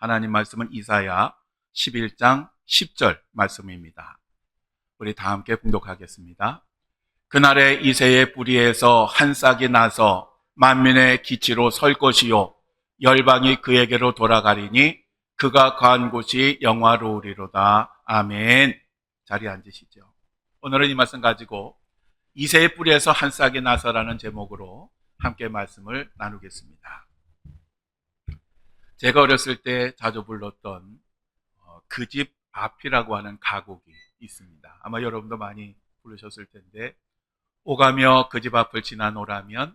하나님 말씀은 이사야 11장 10절 말씀입니다. 우리 다 함께 봉독하겠습니다. 그날에 이새의 뿌리에서 한 싹이 나서 만민의 기치로 설 것이요 열방이 그에게로 돌아가리니 그가 거한 곳이 영화로우리로다. 아멘. 자리에 앉으시죠. 오늘은 이 말씀 가지고 이새의 뿌리에서 한 싹이 나서라는 제목으로 함께 말씀을 나누겠습니다. 제가 어렸을 때 자주 불렀던 그 집 앞이라고 하는 가곡이 있습니다. 아마 여러분도 많이 부르셨을 텐데, 오가며 그 집 앞을 지나노라면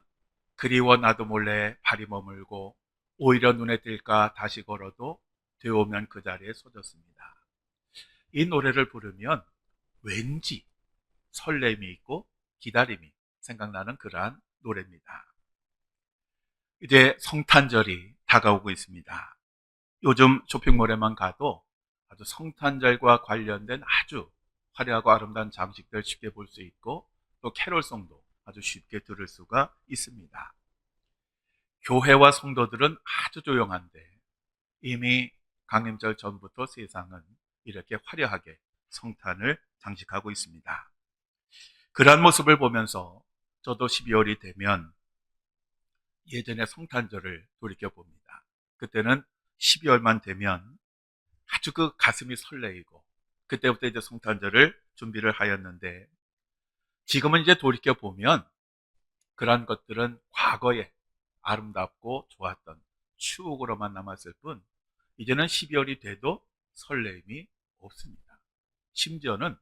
그리워 나도 몰래 발이 머물고 오히려 눈에 띌까 다시 걸어도 되오면 그 자리에 서졌습니다. 이 노래를 부르면 왠지 설렘이 있고 기다림이 생각나는 그러한 노래입니다. 이제 성탄절이 다가오고 있습니다. 요즘 쇼핑몰에만 가도 아주 성탄절과 관련된 아주 화려하고 아름다운 장식들 쉽게 볼 수 있고, 또 캐롤송도 아주 쉽게 들을 수가 있습니다. 교회와 성도들은 아주 조용한데 이미 강림절 전부터 세상은 이렇게 화려하게 성탄을 장식하고 있습니다. 그러한 모습을 보면서 저도 12월이 되면 예전의 성탄절을 돌이켜봅니다. 그때는 12월만 되면 아주 그 가슴이 설레이고 그때부터 이제 성탄절을 준비를 하였는데, 지금은 이제 돌이켜보면 그러한 것들은 과거에 아름답고 좋았던 추억으로만 남았을 뿐, 이제는 12월이 돼도 설렘이 없습니다. 심지어는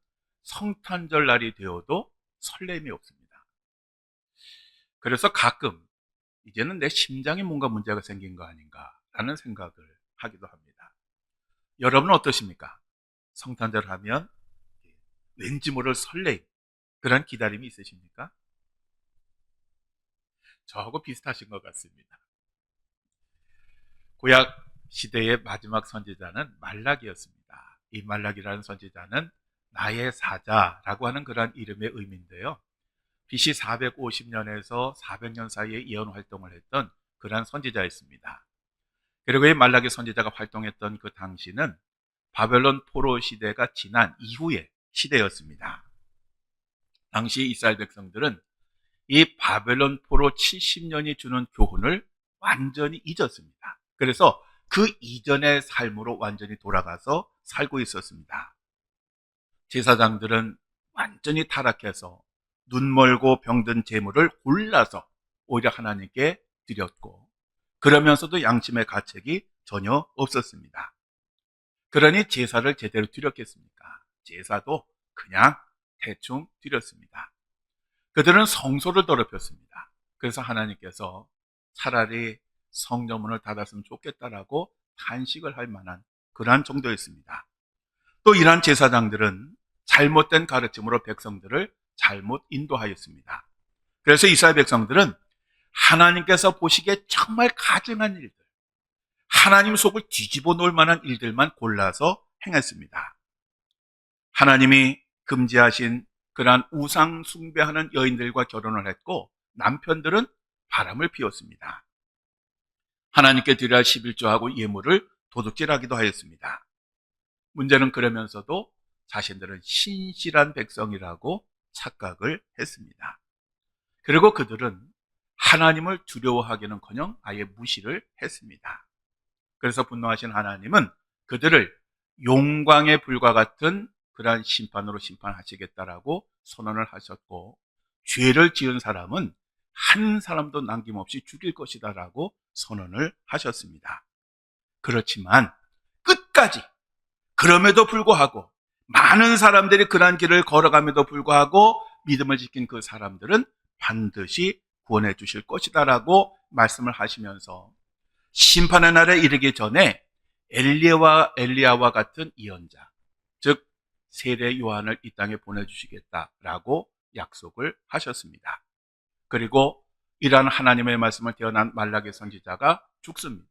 성탄절 날이 되어도 설렘이 없습니다. 그래서 가끔 이제는 내 심장에 뭔가 문제가 생긴 거 아닌가라는 생각을 하기도 합니다. 여러분은 어떠십니까? 성탄절 하면 왠지 모를 설렘, 그런 기다림이 있으십니까? 저하고 비슷하신 것 같습니다. 구약 시대의 마지막 선지자는 말라기였습니다. 이 말라기라는 선지자는 나의 사자라고 하는 그런 이름의 의미인데요, BC 450년에서 400년 사이에 예언 활동을 했던 그러한 선지자였습니다. 그리고 이 말라기 선지자가 활동했던 그 당시는 바벨론 포로 시대가 지난 이후의 시대였습니다. 당시 이스라엘 백성들은 이 바벨론 포로 70년이 주는 교훈을 완전히 잊었습니다. 그래서 그 이전의 삶으로 완전히 돌아가서 살고 있었습니다. 제사장들은 완전히 타락해서 눈멀고 병든 재물을 골라서 오히려 하나님께 드렸고, 그러면서도 양심의 가책이 전혀 없었습니다. 그러니 제사를 제대로 드렸겠습니까? 제사도 그냥 대충 드렸습니다. 그들은 성소를 더럽혔습니다. 그래서 하나님께서 차라리 성전문을 닫았으면 좋겠다라고 탄식을 할 만한 그러한 정도였습니다. 또 이러한 제사장들은 잘못된 가르침으로 백성들을 잘못 인도하였습니다. 그래서 이스라엘 백성들은 하나님께서 보시기에 정말 가증한 일들, 하나님 속을 뒤집어 놓을 만한 일들만 골라서 행했습니다. 하나님이 금지하신 그러한 우상 숭배하는 여인들과 결혼을 했고, 남편들은 바람을 피웠습니다. 하나님께 드려야 할 11조하고 예물을 도둑질하기도 하였습니다. 문제는 그러면서도 자신들은 신실한 백성이라고 착각을 했습니다. 그리고 그들은 하나님을 두려워하기는커녕 아예 무시를 했습니다. 그래서 분노하신 하나님은 그들을 용광의 불과 같은 그러한 심판으로 심판하시겠다라고 선언을 하셨고, 죄를 지은 사람은 한 사람도 남김없이 죽일 것이다라고 선언을 하셨습니다. 그렇지만 끝까지, 그럼에도 불구하고 많은 사람들이 그러한 길을 걸어감에도 불구하고 믿음을 지킨 그 사람들은 반드시 구원해 주실 것이다라고 말씀을 하시면서 심판의 날에 이르기 전에 엘리야와 같은 예언자, 즉 세례 요한을 이 땅에 보내주시겠다라고 약속을 하셨습니다. 그리고 이러한 하나님의 말씀을 태어난 말라기 선지자가 죽습니다.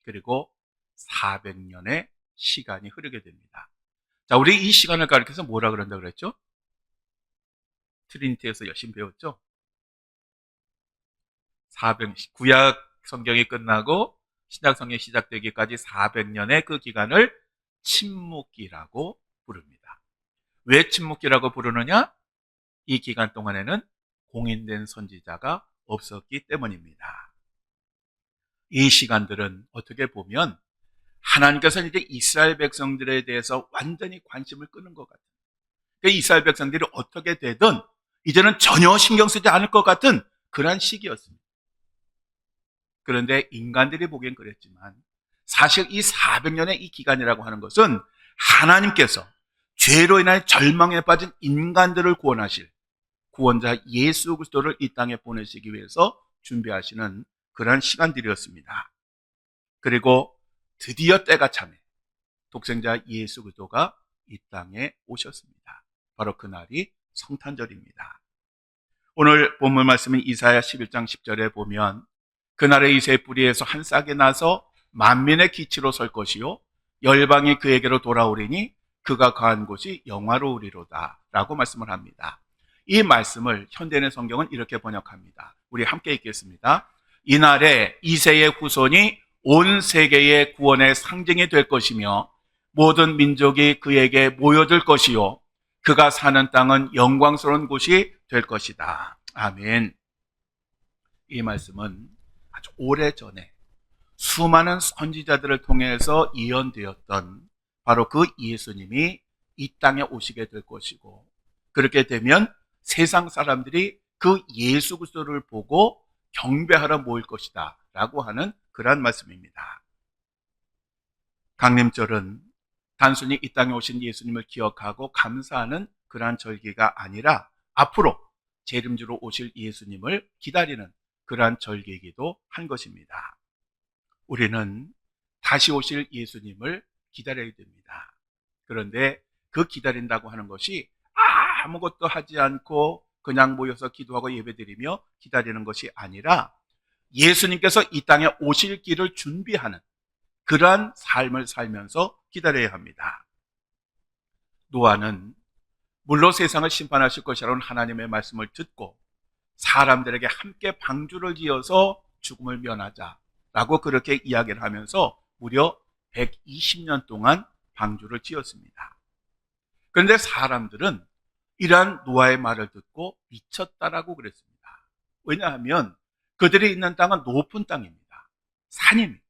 그리고 400년의 시간이 흐르게 됩니다. 자, 우리 이 시간을 가리켜서 뭐라 그런다 그랬죠? 트리니티에서 열심히 배웠죠? 400, 구약 성경이 끝나고 신약성경이 시작되기까지 400년의 그 기간을 침묵기라고 부릅니다. 왜 침묵기라고 부르느냐? 이 기간 동안에는 공인된 선지자가 없었기 때문입니다. 이 시간들은 어떻게 보면 하나님께서는 이제 이스라엘 백성들에 대해서 완전히 관심을 끄는 것 같아요. 그러니까 이스라엘 백성들이 어떻게 되든 이제는 전혀 신경 쓰지 않을 것 같은 그런 시기였습니다. 그런데 인간들이 보기엔 그랬지만 사실 이 400년의 이 기간이라고 하는 것은 하나님께서 죄로 인하여 절망에 빠진 인간들을 구원하실 구원자 예수 그리스도를 이 땅에 보내시기 위해서 준비하시는 그런 시간들이었습니다. 그리고 드디어 때가 차매 독생자 예수 그리스도가 이 땅에 오셨습니다. 바로 그날이 성탄절입니다. 오늘 본문 말씀인 이사야 11장 10절에 보면 그날의 이새의 뿌리에서 한 싹이 나서 만민의 기치로 설 것이요 열방이 그에게로 돌아오리니 그가 거한 곳이 영화로우리로다 라고 말씀을 합니다. 이 말씀을 현대인의 성경은 이렇게 번역합니다. 우리 함께 읽겠습니다. 이날에 이새의 후손이 온 세계의 구원의 상징이 될 것이며 모든 민족이 그에게 모여들 것이요 그가 사는 땅은 영광스러운 곳이 될 것이다. 아멘. 이 말씀은 아주 오래전에 수많은 선지자들을 통해서 예언되었던 바로 그 예수님이 이 땅에 오시게 될 것이고 그렇게 되면 세상 사람들이 그 예수 그리스도를 보고 경배하러 모일 것이다 라고 하는 그런 말씀입니다. 강림절은 단순히 이 땅에 오신 예수님을 기억하고 감사하는 그러한 절기가 아니라 앞으로 재림주로 오실 예수님을 기다리는 그러한 절기이기도 한 것입니다. 우리는 다시 오실 예수님을 기다려야 됩니다. 그런데 그 기다린다고 하는 것이 아무것도 하지 않고 그냥 모여서 기도하고 예배드리며 기다리는 것이 아니라 예수님께서 이 땅에 오실 길을 준비하는 그러한 삶을 살면서 기다려야 합니다. 노아는 물로 세상을 심판하실 것이라는 하나님의 말씀을 듣고 사람들에게 함께 방주를 지어서 죽음을 면하자라고 그렇게 이야기를 하면서 무려 120년 동안 방주를 지었습니다. 그런데 사람들은 이러한 노아의 말을 듣고 미쳤다라고 그랬습니다. 왜냐하면 그들이 있는 땅은 높은 땅입니다. 산입니다.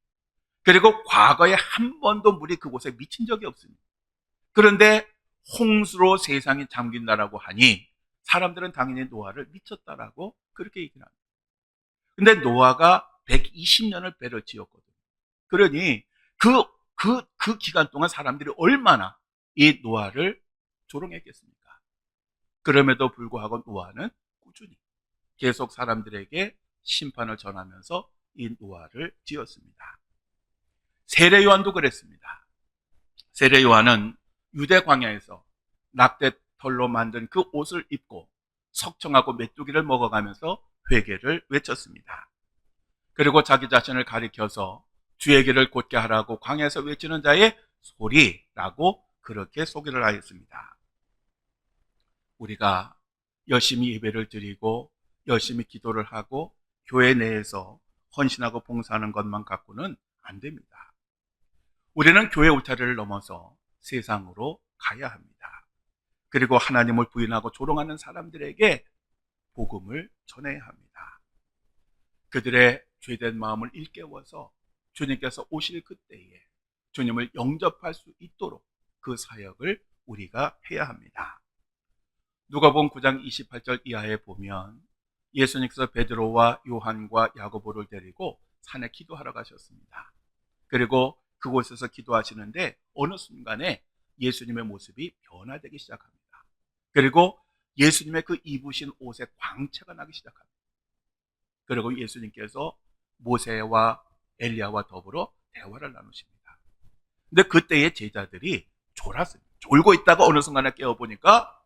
그리고 과거에 한 번도 물이 그곳에 미친 적이 없습니다. 그런데 홍수로 세상이 잠긴다라고 하니 사람들은 당연히 노아를 미쳤다라고 그렇게 얘기를 합니다. 근데 노아가 120년을 배를 지었거든요. 그러니 그 기간 동안 사람들이 얼마나 이 노아를 조롱했겠습니까? 그럼에도 불구하고 노아는 꾸준히 계속 사람들에게 심판을 전하면서 이 노아를 지었습니다. 세례 요한도 그랬습니다. 세례 요한은 유대 광야에서 낙대털로 만든 그 옷을 입고 석청하고 메뚜기를 먹어가면서 회개를 외쳤습니다. 그리고 자기 자신을 가리켜서 주의 길을 곧게 하라고 광야에서 외치는 자의 소리라고 그렇게 소개를 하였습니다. 우리가 열심히 예배를 드리고 열심히 기도를 하고 교회 내에서 헌신하고 봉사하는 것만 갖고는 안 됩니다. 우리는 교회 울타리를 넘어서 세상으로 가야 합니다. 그리고 하나님을 부인하고 조롱하는 사람들에게 복음을 전해야 합니다. 그들의 죄된 마음을 일깨워서 주님께서 오실 그때에 주님을 영접할 수 있도록 그 사역을 우리가 해야 합니다. 누가복음 9장 28절 이하에 보면 예수님께서 베드로와 요한과 야고보를 데리고 산에 기도하러 가셨습니다. 그리고 그곳에서 기도하시는데 어느 순간에 예수님의 모습이 변화되기 시작합니다. 그리고 예수님의 그 입으신 옷에 광채가 나기 시작합니다. 그리고 예수님께서 모세와 엘리야와 더불어 대화를 나누십니다. 근데 그때의 제자들이 졸았어요. 졸고 있다가 어느 순간에 깨어보니까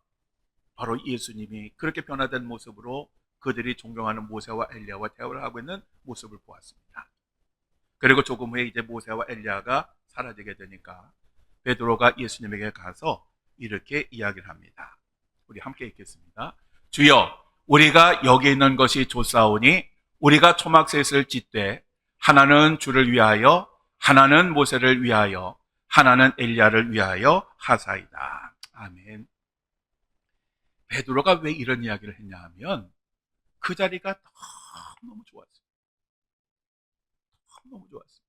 바로 예수님이 그렇게 변화된 모습으로 그들이 존경하는 모세와 엘리야와 대화를 하고 있는 모습을 보았습니다. 그리고 조금 후에 이제 모세와 엘리야가 사라지게 되니까 베드로가 예수님에게 가서 이렇게 이야기를 합니다. 우리 함께 읽겠습니다. 주여, 우리가 여기 있는 것이 좋사오니 우리가 초막셋을 짓되 하나는 주를 위하여, 하나는 모세를 위하여, 하나는 엘리야를 위하여 하사이다. 아멘. 베드로가 왜 이런 이야기를 했냐 하면 그 자리가 너무 좋았어요. 너무 좋았어요.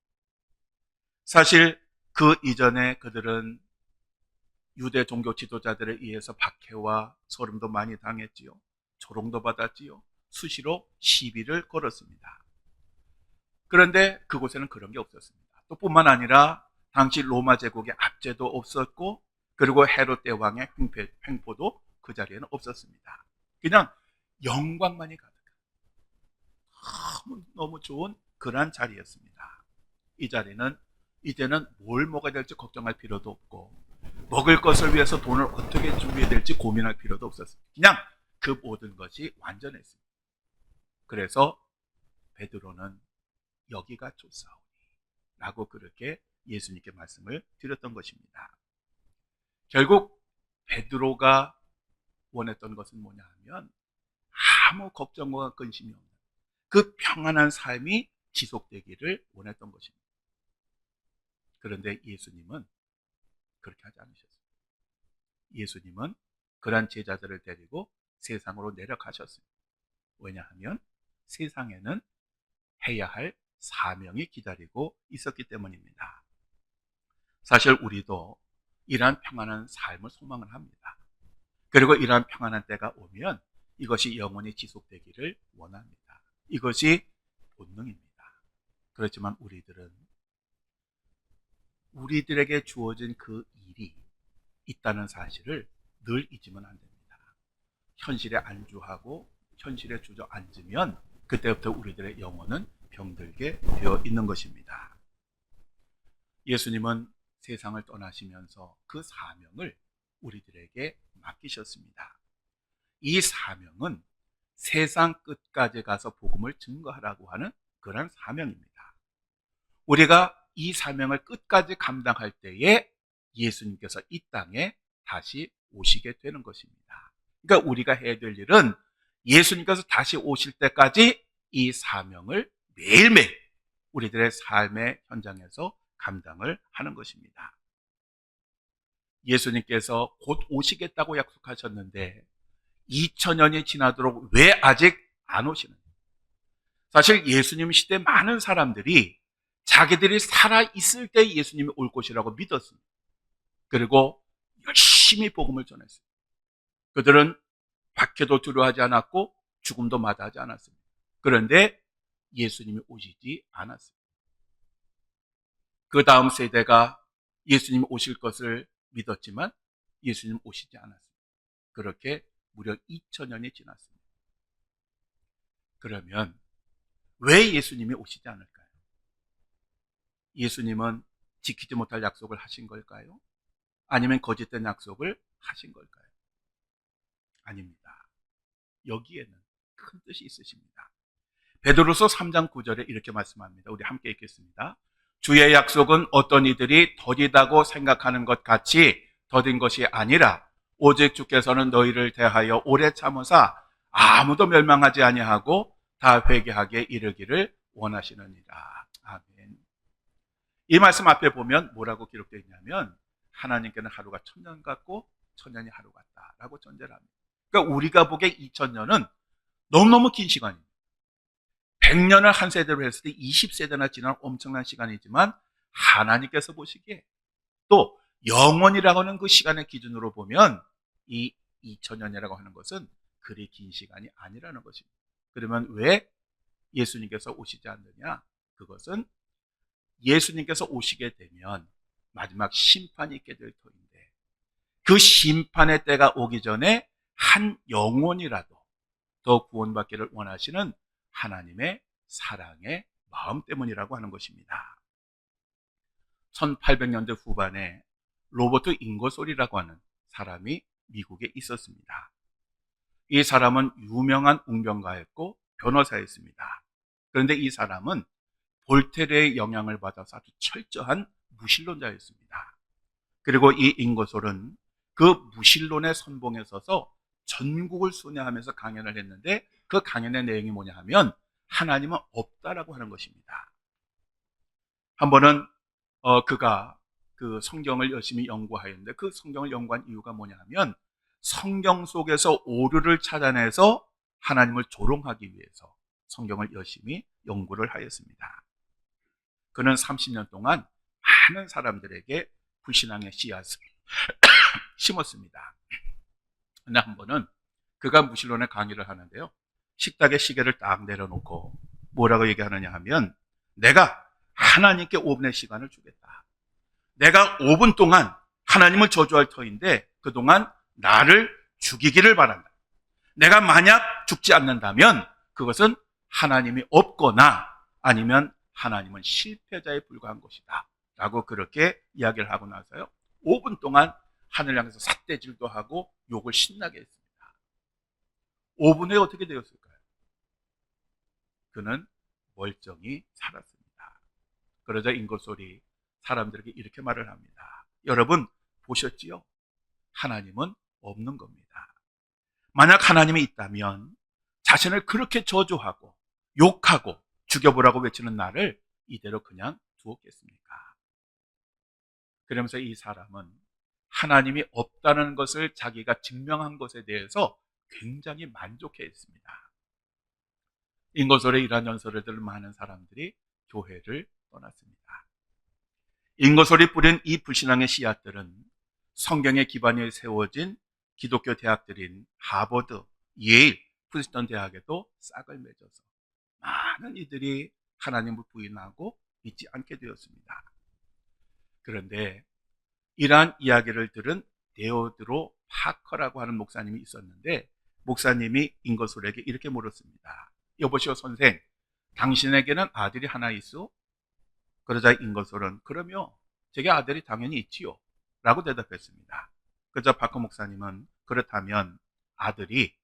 사실 그 이전에 그들은 유대 종교 지도자들에 의해서 박해와 소름도 많이 당했지요. 조롱도 받았지요. 수시로 시비를 걸었습니다. 그런데 그곳에는 그런 게 없었습니다. 또 뿐만 아니라 당시 로마 제국의 압제도 없었고, 그리고 헤롯 대왕의 횡포도 그 자리에는 없었습니다. 그냥 영광만이 가득한 너무 좋은 그러한 자리였습니다. 이 자리는 이제는 뭘 먹어야 될지 걱정할 필요도 없고, 먹을 것을 위해서 돈을 어떻게 준비해야 될지 고민할 필요도 없었습니다. 그냥 그 모든 것이 완전했습니다. 그래서 베드로는 여기가 좋사오니 라고 그렇게 예수님께 말씀을 드렸던 것입니다. 결국 베드로가 원했던 것은 뭐냐 하면 아무 걱정과 근심이 없는 그 평안한 삶이 지속되기를 원했던 것입니다. 그런데 예수님은 그렇게 하지 않으셨습니다. 예수님은 그러한 제자들을 데리고 세상으로 내려가셨습니다. 왜냐하면 세상에는 해야 할 사명이 기다리고 있었기 때문입니다. 사실 우리도 이러한 평안한 삶을 소망을 합니다. 그리고 이러한 평안한 때가 오면 이것이 영원히 지속되기를 원합니다. 이것이 본능입니다. 그렇지만 우리들에게 주어진 그 일이 있다는 사실을 늘 잊으면 안 됩니다. 현실에 안주하고 현실에 주저앉으면 그때부터 우리들의 영혼은 병들게 되어 있는 것입니다. 예수님은 세상을 떠나시면서 그 사명을 우리들에게 맡기셨습니다. 이 사명은 세상 끝까지 가서 복음을 증거하라고 하는 그런 사명입니다. 우리가 이 사명을 끝까지 감당할 때에 예수님께서 이 땅에 다시 오시게 되는 것입니다. 그러니까 우리가 해야 될 일은 예수님께서 다시 오실 때까지 이 사명을 매일매일 우리들의 삶의 현장에서 감당을 하는 것입니다. 예수님께서 곧 오시겠다고 약속하셨는데 2000년이 지나도록 왜 아직 안 오시는가? 사실 예수님 시대 많은 사람들이 자기들이 살아있을 때 예수님이 올 것이라고 믿었습니다. 그리고 열심히 복음을 전했습니다. 그들은 박해도 두려워하지 않았고 죽음도 마다하지 않았습니다. 그런데 예수님이 오시지 않았습니다. 그 다음 세대가 예수님이 오실 것을 믿었지만 예수님 오시지 않았습니다. 그렇게 무려 2000년이 지났습니다. 그러면 왜 예수님이 오시지 않을까요? 예수님은 지키지 못할 약속을 하신 걸까요? 아니면 거짓된 약속을 하신 걸까요? 아닙니다. 여기에는 큰 뜻이 있으십니다. 베드로서 3장 9절에 이렇게 말씀합니다. 우리 함께 읽겠습니다. 주의 약속은 어떤 이들이 더디다고 생각하는 것 같이 더딘 것이 아니라 오직 주께서는 너희를 대하여 오래 참으사 아무도 멸망하지 아니하고 다 회개하게 이르기를 원하시느니라. 아멘. 이 말씀 앞에 보면 뭐라고 기록되어 있냐면 하나님께는 하루가 1000년 같고 1000년이 하루 같다라고 전제를 합니다. 그러니까 우리가 보기에 2000년은 너무너무 긴 시간입니다. 100년을 한 세대로 했을 때 20세대나 지난 엄청난 시간이지만 하나님께서 보시기에 또 영원이라고 하는 그 시간의 기준으로 보면 이 2000년이라고 하는 것은 그리 긴 시간이 아니라는 것입니다. 그러면 왜 예수님께서 오시지 않느냐? 그것은 예수님께서 오시게 되면 마지막 심판이 있게 될 터인데 그 심판의 때가 오기 전에 한 영혼이라도 더 구원받기를 원하시는 하나님의 사랑의 마음 때문이라고 하는 것입니다. 1800년대 후반에 로버트 잉거솔이라고 하는 사람이 미국에 있었습니다. 이 사람은 유명한 웅변가였고 변호사였습니다. 그런데 이 사람은 볼테르의 영향을 받아서 아주 철저한 무신론자였습니다. 그리고 이 잉거솔은 그 무신론의 선봉에 서서 전국을 순회하면서 강연을 했는데 그 강연의 내용이 뭐냐 하면 하나님은 없다라고 하는 것입니다. 한 번은 그가 그 성경을 열심히 연구하였는데 그 성경을 연구한 이유가 뭐냐면 성경 속에서 오류를 찾아내서 하나님을 조롱하기 위해서 성경을 열심히 연구를 하였습니다. 그는 30년 동안 많은 사람들에게 불신앙의 씨앗을 심었습니다. 근데 한 번은 그가 무신론의 강의를 하는데요. 식탁에 시계를 딱 내려놓고 뭐라고 얘기하느냐 하면 내가 하나님께 5분의 시간을 주겠다. 내가 5분 동안 하나님을 저주할 터인데 그동안 나를 죽이기를 바란다. 내가 만약 죽지 않는다면 그것은 하나님이 없거나 아니면 하나님은 실패자에 불과한 것이다. 라고 그렇게 이야기를 하고 나서요. 5분 동안 하늘 향해서 삿대질도 하고 욕을 신나게 했습니다. 5분 후에 어떻게 되었을까요? 그는 멀쩡히 살았습니다. 그러자 인고솔이 사람들에게 이렇게 말을 합니다. 여러분 보셨지요? 하나님은 없는 겁니다. 만약 하나님이 있다면 자신을 그렇게 저주하고 욕하고 죽여보라고 외치는 나를 이대로 그냥 두었겠습니까? 그러면서 이 사람은 하나님이 없다는 것을 자기가 증명한 것에 대해서 굉장히 만족해했습니다. 인고솔의 이러한 연설을 들은 많은 사람들이 교회를 떠났습니다. 인고솔이 뿌린 이 불신앙의 씨앗들은 성경의 기반에 세워진 기독교 대학들인 하버드, 예일, 프린스턴 대학에도 싹을 맺어서 많은 이들이 하나님을 부인하고 믿지 않게 되었습니다. 그런데 이러한 이야기를 들은 데오드로 파커라고 하는 목사님이 있었는데 목사님이 인거솔에게 이렇게 물었습니다. 여보시오 선생, 당신에게는 아들이 하나 있어? 그러자 인거솔은 그러면 제게 아들이 당연히 있지요 라고 대답했습니다. 그러자 파커 목사님은 그렇다면 아들이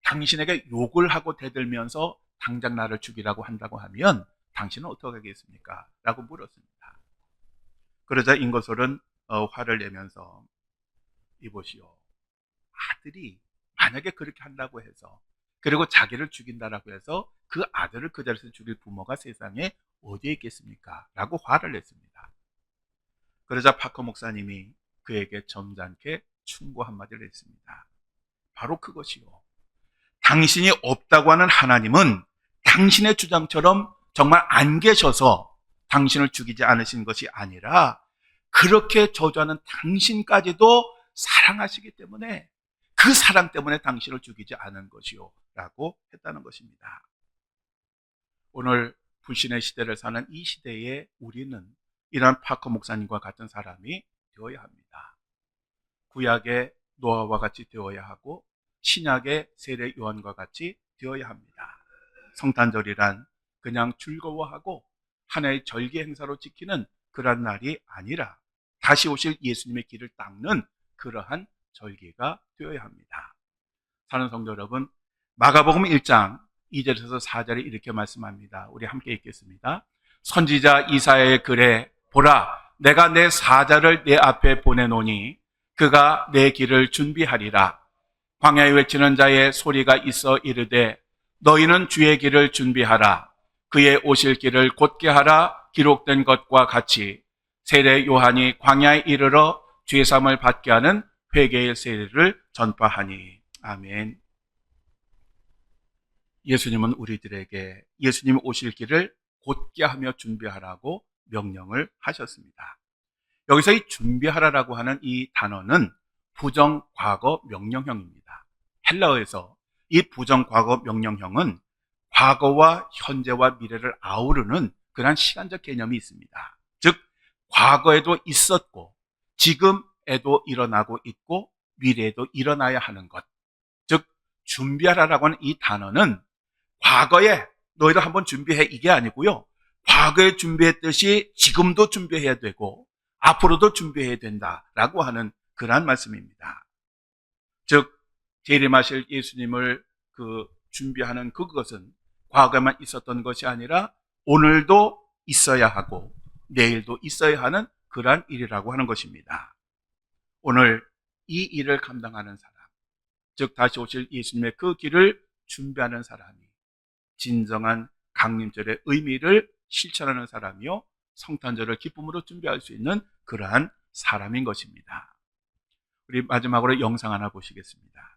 당신에게 욕을 하고 대들면서 당장 나를 죽이라고 한다고 하면 당신은 어떻게 하겠습니까? 라고 물었습니다. 그러자 인거솔은 화를 내면서 이보시오, 아들이 만약에 그렇게 한다고 해서 그리고 자기를 죽인다라고 해서 그 아들을 그 자리에서 죽일 부모가 세상에 어디에 있겠습니까? 라고 화를 냈습니다. 그러자 파커 목사님이 그에게 점잖게 충고 한마디를 했습니다. 바로 그것이요, 당신이 없다고 하는 하나님은 당신의 주장처럼 정말 안 계셔서 당신을 죽이지 않으신 것이 아니라 그렇게 저주하는 당신까지도 사랑하시기 때문에 그 사랑 때문에 당신을 죽이지 않은 것이요 라고 했다는 것입니다. 오늘 불신의 시대를 사는 이 시대에 우리는 이러한 파커 목사님과 같은 사람이 되어야 합니다. 구약의 노아와 같이 되어야 하고 신약의 세례 요한과 같이 되어야 합니다. 성탄절이란 그냥 즐거워하고 하나의 절기 행사로 지키는 그런 날이 아니라 다시 오실 예수님의 길을 닦는 그러한 절기가 되어야 합니다. 사는 성도 여러분, 마가복음 1장 2절에서 4절에 이렇게 말씀합니다. 우리 함께 읽겠습니다. 선지자 이사야의 글에 보라, 내가 내 사자를 내 앞에 보내노니 그가 내 길을 준비하리라. 광야에 외치는 자의 소리가 있어 이르되 너희는 주의 길을 준비하라. 그의 오실 길을 곧게 하라. 기록된 것과 같이 세례 요한이 광야에 이르러 죄사함을 받게 하는 회개의 세례를 전파하니. 아멘. 예수님은 우리들에게 예수님 오실 길을 곧게 하며 준비하라고 명령을 하셨습니다. 여기서 이 준비하라라고 하는 이 단어는 부정과거 명령형입니다. 헬라어에서 이 부정과거 명령형은 과거와 현재와 미래를 아우르는 그러한 시간적 개념이 있습니다. 즉 과거에도 있었고 지금에도 일어나고 있고 미래에도 일어나야 하는 것. 즉 준비하라라고 하는 이 단어는 과거에 너희들 한번 준비해 이게 아니고요, 과거에 준비했듯이 지금도 준비해야 되고 앞으로도 준비해야 된다라고 하는 그러한 말씀입니다. 즉 재림하실 예수님을 준비하는 그것은 과거에만 있었던 것이 아니라 오늘도 있어야 하고 내일도 있어야 하는 그러한 일이라고 하는 것입니다. 오늘 이 일을 감당하는 사람, 즉 다시 오실 예수님의 그 길을 준비하는 사람이 진정한 강림절의 의미를 실천하는 사람이요 성탄절을 기쁨으로 준비할 수 있는 그러한 사람인 것입니다. 우리 마지막으로 영상 하나 보시겠습니다.